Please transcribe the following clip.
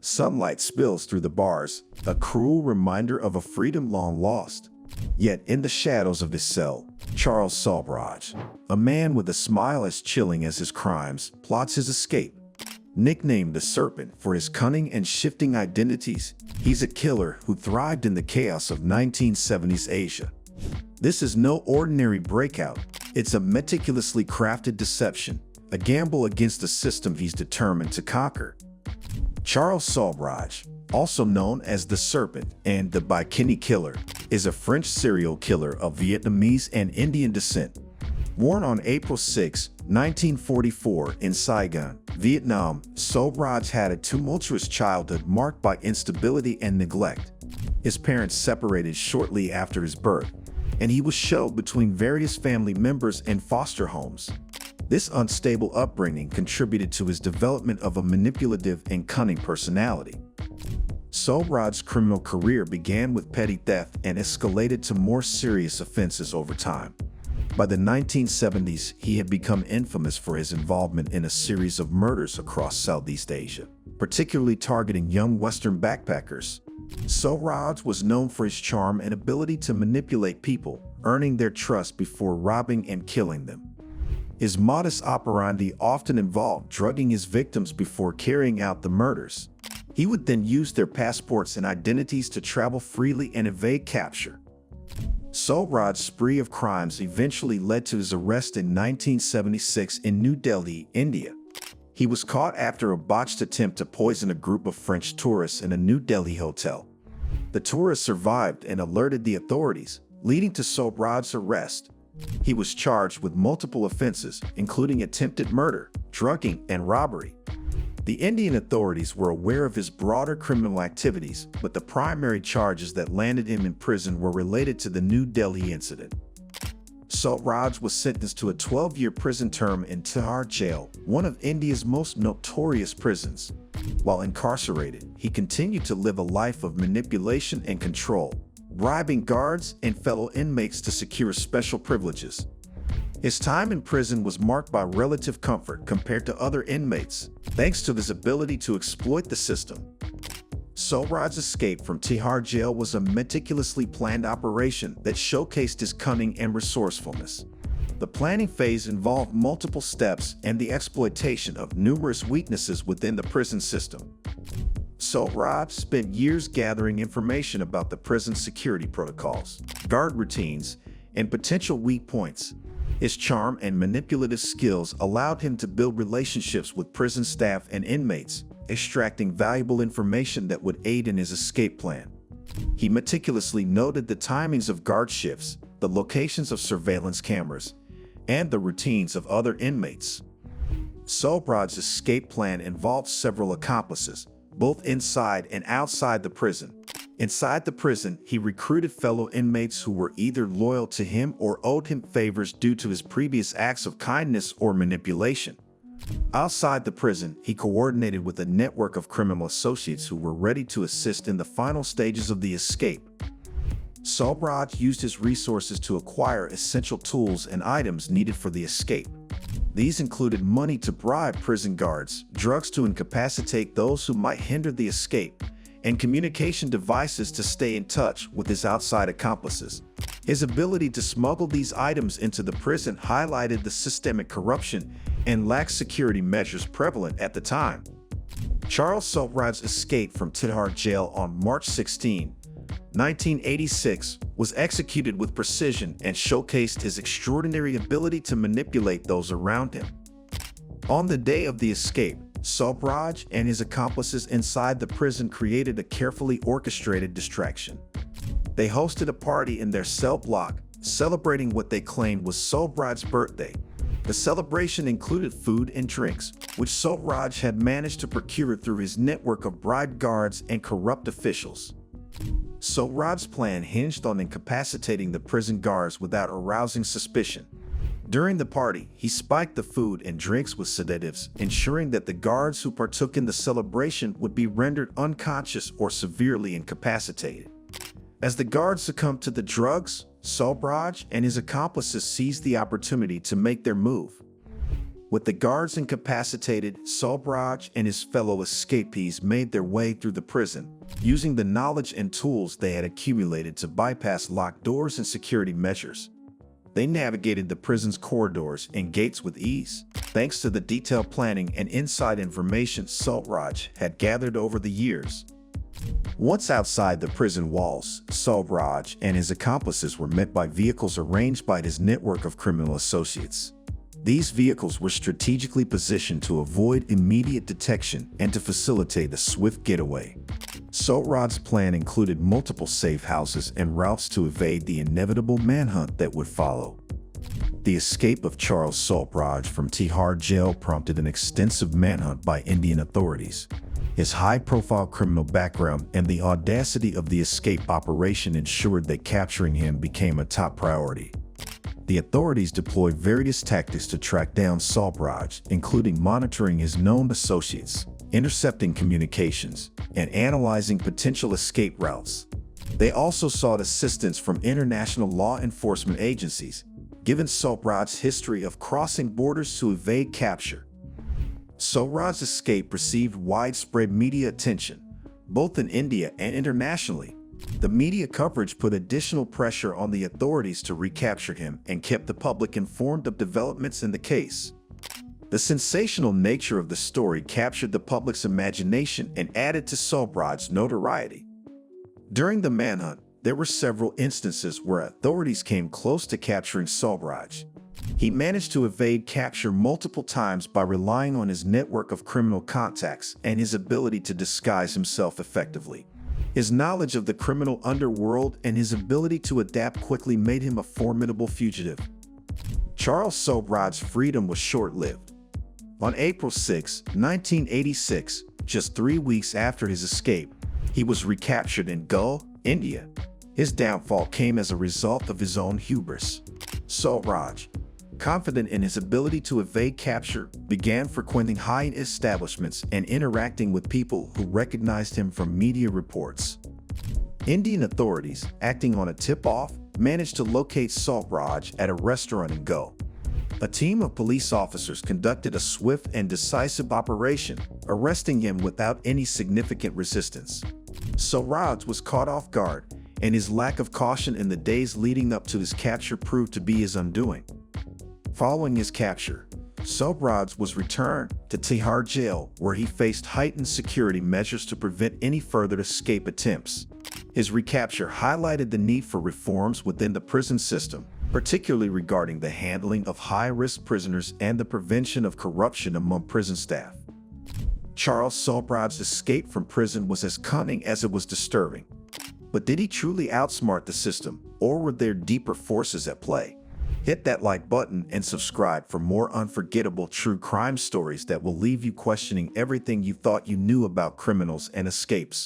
Sunlight spills through the bars, a cruel reminder of a freedom long lost. Yet in the shadows of his cell, Charles Sobhraj, a man with a smile as chilling as his crimes, plots his escape. Nicknamed the Serpent for his cunning and shifting identities, he's a killer who thrived in the chaos of 1970s Asia. This is no ordinary breakout. It's a meticulously crafted deception, a gamble against the system he's determined to conquer. Charles Sobhraj, also known as the Serpent and the Bikini Killer, is a French serial killer of Vietnamese and Indian descent. Born on April 6, 1944 in Saigon, Vietnam, Sobhraj had a tumultuous childhood marked by instability and neglect. His parents separated shortly after his birth, and he was shoved between various family members and foster homes. This unstable upbringing contributed to his development of a manipulative and cunning personality. Sobhraj's criminal career began with petty theft and escalated to more serious offenses over time. By the 1970s, he had become infamous for his involvement in a series of murders across Southeast Asia, particularly targeting young Western backpackers. Sobhraj was known for his charm and ability to manipulate people, earning their trust before robbing and killing them. His modus operandi often involved drugging his victims before carrying out the murders. He would then use their passports and identities to travel freely and evade capture. Sobhraj's spree of crimes eventually led to his arrest in 1976 in New Delhi, India. He was caught after a botched attempt to poison a group of French tourists in a New Delhi hotel. The tourists survived and alerted the authorities, leading to Sobhraj's arrest. He was charged with multiple offenses, including attempted murder, drugging, and robbery. The Indian authorities were aware of his broader criminal activities, but the primary charges that landed him in prison were related to the New Delhi incident. Sobhraj was sentenced to a 12-year prison term in Tihar Jail, one of India's most notorious prisons. While incarcerated, he continued to live a life of manipulation and control, bribing guards and fellow inmates to secure special privileges. His time in prison was marked by relative comfort compared to other inmates, thanks to his ability to exploit the system. Sobhraj's escape from Tihar Jail was a meticulously planned operation that showcased his cunning and resourcefulness. The planning phase involved multiple steps and the exploitation of numerous weaknesses within the prison system. Sobhraj spent years gathering information about the prison's security protocols, guard routines, and potential weak points. His charm and manipulative skills allowed him to build relationships with prison staff and inmates, extracting valuable information that would aid in his escape plan. He meticulously noted the timings of guard shifts, the locations of surveillance cameras, and the routines of other inmates. Sobhraj's escape plan involved several accomplices, both inside and outside the prison. Inside the prison, he recruited fellow inmates who were either loyal to him or owed him favors due to his previous acts of kindness or manipulation. Outside the prison, he coordinated with a network of criminal associates who were ready to assist in the final stages of the escape. Sobhraj used his resources to acquire essential tools and items needed for the escape. These included money to bribe prison guards, drugs to incapacitate those who might hinder the escape, and communication devices to stay in touch with his outside accomplices. His ability to smuggle these items into the prison highlighted the systemic corruption and lax security measures prevalent at the time. Charles Sobhraj's escape from Tihar Jail on March 16, 1986, was executed with precision and showcased his extraordinary ability to manipulate those around him. On the day of the escape, Sobhraj and his accomplices inside the prison created a carefully orchestrated distraction. They hosted a party in their cell block, celebrating what they claimed was Sobhraj's birthday. The celebration included food and drinks, which Sobhraj had managed to procure through his network of bribed guards and corrupt officials. Sobhraj's plan hinged on incapacitating the prison guards without arousing suspicion. During the party, he spiked the food and drinks with sedatives, ensuring that the guards who partook in the celebration would be rendered unconscious or severely incapacitated. As the guards succumbed to the drugs, Sobhraj and his accomplices seized the opportunity to make their move. With the guards incapacitated, Sobhraj and his fellow escapees made their way through the prison, using the knowledge and tools they had accumulated to bypass locked doors and security measures. They navigated the prison's corridors and gates with ease, thanks to the detailed planning and inside information Sobhraj had gathered over the years. Once outside the prison walls, Sobhraj and his accomplices were met by vehicles arranged by his network of criminal associates. These vehicles were strategically positioned to avoid immediate detection and to facilitate a swift getaway. Sobhraj's plan included multiple safe houses and routes to evade the inevitable manhunt that would follow. The escape of Charles Sobhraj from Tihar jail prompted an extensive manhunt by Indian authorities. His high-profile criminal background and the audacity of the escape operation ensured that capturing him became a top priority. The authorities deployed various tactics to track down Sobhraj, including monitoring his known associates, intercepting communications, and analyzing potential escape routes. They also sought assistance from international law enforcement agencies, given Sobhraj's history of crossing borders to evade capture. Sobhraj's escape received widespread media attention, both in India and internationally. The media coverage put additional pressure on the authorities to recapture him and kept the public informed of developments in the case. The sensational nature of the story captured the public's imagination and added to Sobhraj's notoriety. During the manhunt, there were several instances where authorities came close to capturing Sobhraj. He managed to evade capture multiple times by relying on his network of criminal contacts and his ability to disguise himself effectively. His knowledge of the criminal underworld and his ability to adapt quickly made him a formidable fugitive. Charles Sobhraj's freedom was short-lived. On April 6, 1986, just 3 weeks after his escape, he was recaptured in Goa, India. His downfall came as a result of his own hubris. Sobhraj, confident in his ability to evade capture, began frequenting high-end establishments and interacting with people who recognized him from media reports. Indian authorities, acting on a tip-off, managed to locate Sobhraj at a restaurant in Goa. A team of police officers conducted a swift and decisive operation, arresting him without any significant resistance. Sobhraj was caught off guard, and his lack of caution in the days leading up to his capture proved to be his undoing. Following his capture, Sobhraj was returned to Tihar jail, where he faced heightened security measures to prevent any further escape attempts. His recapture highlighted the need for reforms within the prison system, particularly regarding the handling of high-risk prisoners and the prevention of corruption among prison staff. Charles Sobhraj's escape from prison was as cunning as it was disturbing. But did he truly outsmart the system, or were there deeper forces at play? Hit that like button and subscribe for more unforgettable true crime stories that will leave you questioning everything you thought you knew about criminals and escapes.